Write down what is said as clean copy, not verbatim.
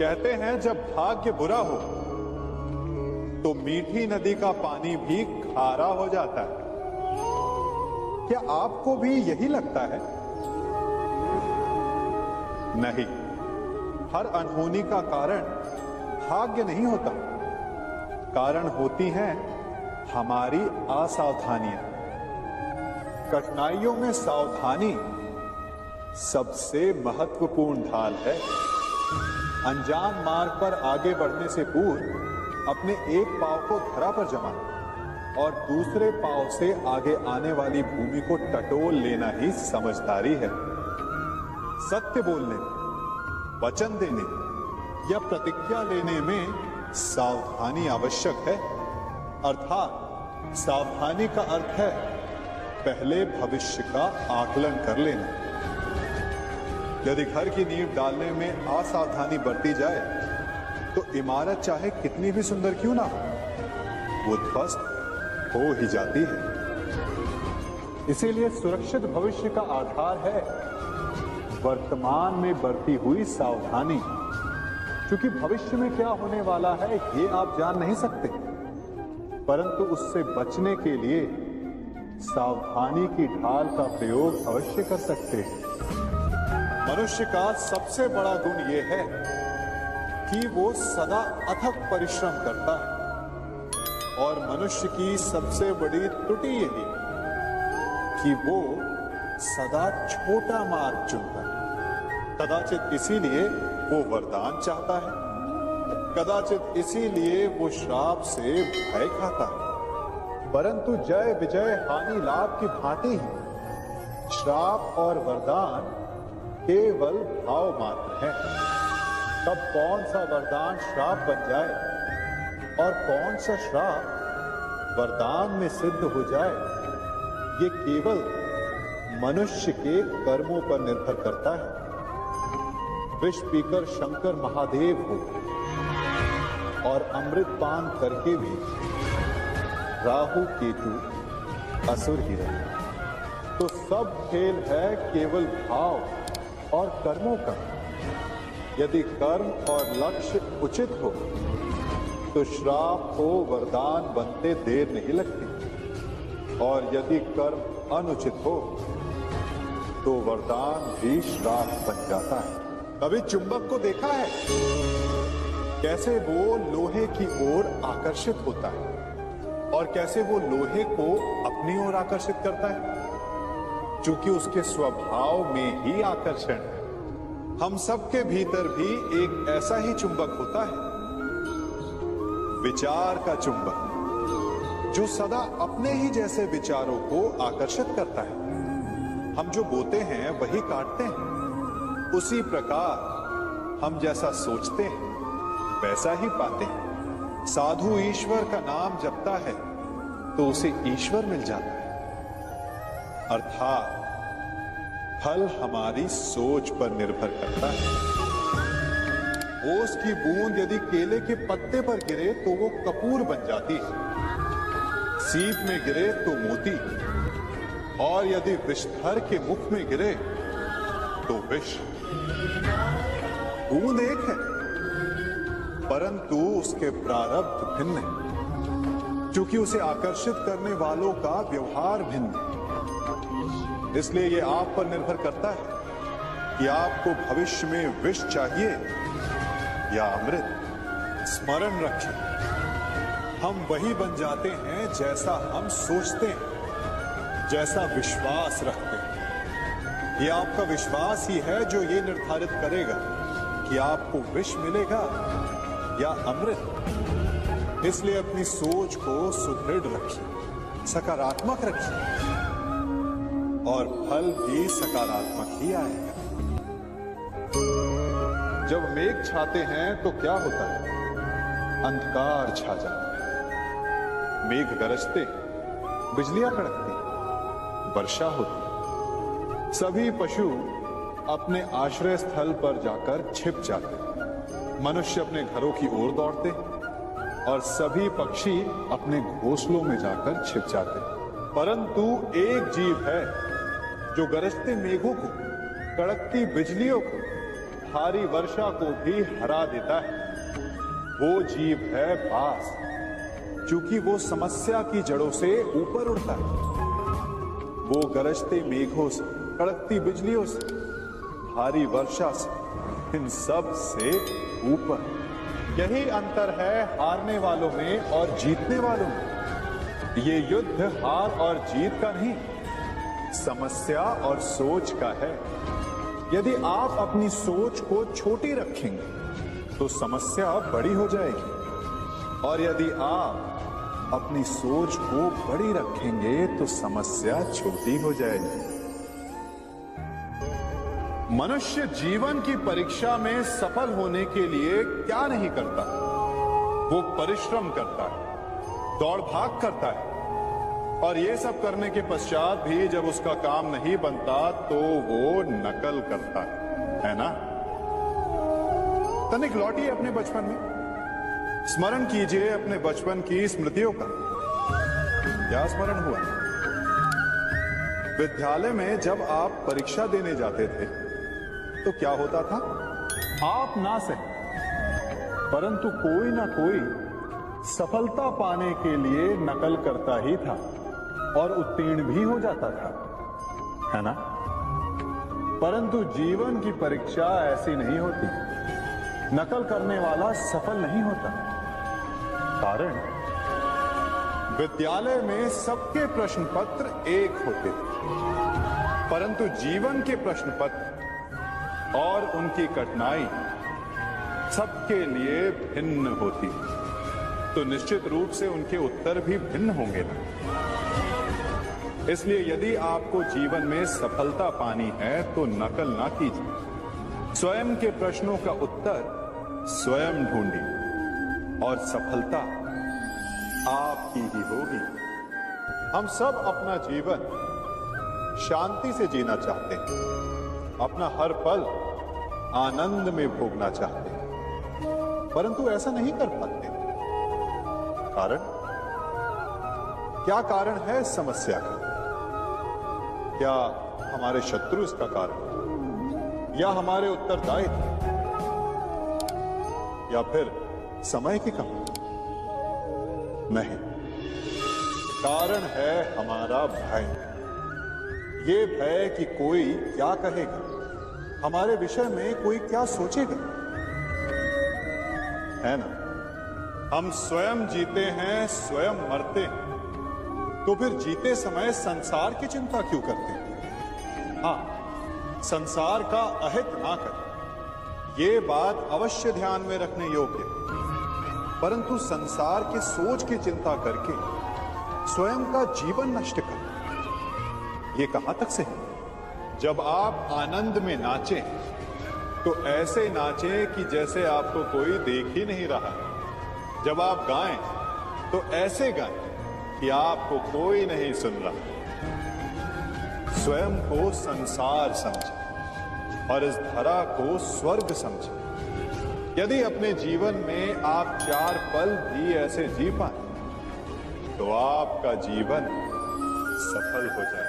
कहते हैं जब भाग्य बुरा हो तो मीठी नदी का पानी भी खारा हो जाता है। क्या आपको भी यही लगता है? नहीं, हर अनहोनी का कारण भाग्य नहीं होता। कारण होती हैं हमारी असावधानियां। कठिनाइयों में सावधानी सबसे महत्वपूर्ण ढाल है। अनजान मार्ग पर आगे बढ़ने से पूर्व अपने एक पांव को धरा पर जमाना और दूसरे पांव से आगे आने वाली भूमि को टटोल लेना ही समझदारी है। सत्य बोलने, वचन देने या प्रतिज्ञा लेने में सावधानी आवश्यक है। अर्थात सावधानी का अर्थ है पहले भविष्य का आकलन कर लेना। यदि घर की नींव डालने में असावधानी बरती जाए तो इमारत चाहे कितनी भी सुंदर क्यों ना हो, वो ध्वस्त हो ही जाती है। इसीलिए सुरक्षित भविष्य का आधार है वर्तमान में बरती हुई सावधानी। क्योंकि भविष्य में क्या होने वाला है ये आप जान नहीं सकते, परंतु उससे बचने के लिए सावधानी की ढाल का प्रयोग अवश्य कर सकते हैं। मनुष्य का सबसे बड़ा गुण यह है कि वो सदा अथक परिश्रम करता है और मनुष्य की सबसे बड़ी त्रुटि यही कि वो सदा छोटा मार्ग चुनता है। कदाचित इसीलिए वो वरदान चाहता है, कदाचित इसीलिए वो श्राप से भय खाता है। परंतु जय विजय हानि लाभ की भांति ही श्राप और वरदान केवल भाव मात्र है। कब कौन सा वरदान श्राप बन जाए और कौन सा श्राप वरदान में सिद्ध हो जाए, ये केवल मनुष्य के कर्मों पर निर्भर करता है। विष पीकर शंकर महादेव हो और अमृत पान करके भी राहु केतु असुर ही रहे, तो सब खेल है केवल भाव और कर्मों का। यदि कर्म और लक्ष्य उचित हो तो श्राप को वरदान बनते देर नहीं लगती, और यदि कर्म अनुचित हो तो वरदान भी श्राप बन जाता है। कभी चुंबक को देखा है कैसे वो लोहे की ओर आकर्षित होता है और कैसे वो लोहे को अपनी ओर आकर्षित करता है? चूंकि उसके स्वभाव में ही आकर्षण है। हम सबके भीतर भी एक ऐसा ही चुंबक होता है, विचार का चुंबक, जो सदा अपने ही जैसे विचारों को आकर्षित करता है। हम जो बोते हैं वही काटते हैं। उसी प्रकार हम जैसा सोचते हैं वैसा ही पाते हैं। साधु ईश्वर का नाम जपता है तो उसे ईश्वर मिल जाता है। अर्थात फल हमारी सोच पर निर्भर करता है। ओस की बूंद यदि केले के पत्ते पर गिरे तो वो कपूर बन जाती है, सीप में गिरे तो मोती, और यदि विषधर के मुख में गिरे तो विष। बूंद एक है परंतु उसके प्रारब्ध भिन्न है, क्योंकि उसे आकर्षित करने वालों का व्यवहार भिन्न है। इसलिए यह आप पर निर्भर करता है कि आपको भविष्य में विष चाहिए या अमृत। स्मरण रखें, हम वही बन जाते हैं जैसा हम सोचते हैं, जैसा विश्वास रखते हैं। यह आपका विश्वास ही है जो ये निर्धारित करेगा कि आपको विष मिलेगा या अमृत। इसलिए अपनी सोच को सुदृढ़ रखिए, सकारात्मक रखिए, और फल भी सकारात्मक ही आएगा। जब मेघ छाते हैं तो क्या होता है? अंधकार छा जाता है। मेघ गरजते, बिजलियां कड़कती, वर्षा होती। सभी पशु अपने आश्रय स्थल पर जाकर छिप जाते। मनुष्य अपने घरों की ओर दौड़ते और सभी पक्षी अपने घोंसलों में जाकर छिप जाते। परंतु एक जीव है जो गरजते मेघों को, कड़कती बिजलियों को भारी वर्षा को भी हरा देता है, वो जीव है बाज। क्योंकि वो समस्या की जड़ों से ऊपर उड़ता है, वो गरजते मेघों से, कड़कती बिजलियों से, भारी वर्षा से, इन सब से ऊपर। यही अंतर है हारने वालों में और जीतने वालों में। ये युद्ध हार और जीत का नहीं, समस्या और सोच का है। यदि आप अपनी सोच को छोटी रखेंगे तो समस्या बड़ी हो जाएगी, और यदि आप अपनी सोच को बड़ी रखेंगे तो समस्या छोटी हो जाएगी। मनुष्य जीवन की परीक्षा में सफल होने के लिए क्या नहीं करता? वो परिश्रम करता है, दौड़ भाग करता है, और ये सब करने के पश्चात भी जब उसका काम नहीं बनता तो वो नकल करता है ना? तनिक लौटिए अपने बचपन में, स्मरण कीजिए अपने बचपन की स्मृतियों का। क्या स्मरण हुआ? विद्यालय में जब आप परीक्षा देने जाते थे तो क्या होता था? आप ना सही, परंतु कोई ना कोई सफलता पाने के लिए नकल करता ही था और उत्तीर्ण भी हो जाता था, है ना? परंतु जीवन की परीक्षा ऐसी नहीं होती। नकल करने वाला सफल नहीं होता। कारण, विद्यालय में सबके प्रश्न पत्र एक होते थे, परंतु जीवन के प्रश्न पत्र और उनकी कठिनाई सबके लिए भिन्न होती, तो निश्चित रूप से उनके उत्तर भी भिन्न होंगे ना। इसलिए यदि आपको जीवन में सफलता पानी है तो नकल ना कीजिए, स्वयं के प्रश्नों का उत्तर स्वयं ढूंढिए और सफलता आपकी ही होगी। हम सब अपना जीवन शांति से जीना चाहते हैं, अपना हर पल आनंद में भोगना चाहते हैं, परंतु ऐसा नहीं कर पाते। कारण क्या? कारण है समस्या का? क्या हमारे शत्रु इसका कारण, या हमारे उत्तरदायित्व, या फिर समय की कमी? नहीं, कारण है हमारा भय। ये भय कि कोई क्या कहेगा, हमारे विषय में कोई क्या सोचेगा, है ना? हम स्वयं जीते हैं, स्वयं मरते हैं, तो फिर जीते समय संसार की चिंता क्यों करते हैं? हाँ, संसार का अहित ना करें, ये बात अवश्य ध्यान में रखने योग्य है। परंतु संसार के सोच की चिंता करके स्वयं का जीवन नष्ट कर, ये कहां तक से है? जब आप आनंद में नाचें तो ऐसे नाचें कि जैसे आपको कोई देख ही नहीं रहा। जब आप गाएं तो ऐसे गाएं कि आपको कोई नहीं सुन रहा। स्वयं को संसार समझें और इस धरा को स्वर्ग समझें। यदि अपने जीवन में आप 4 पल भी ऐसे जी पाए तो आपका जीवन सफल हो जाए।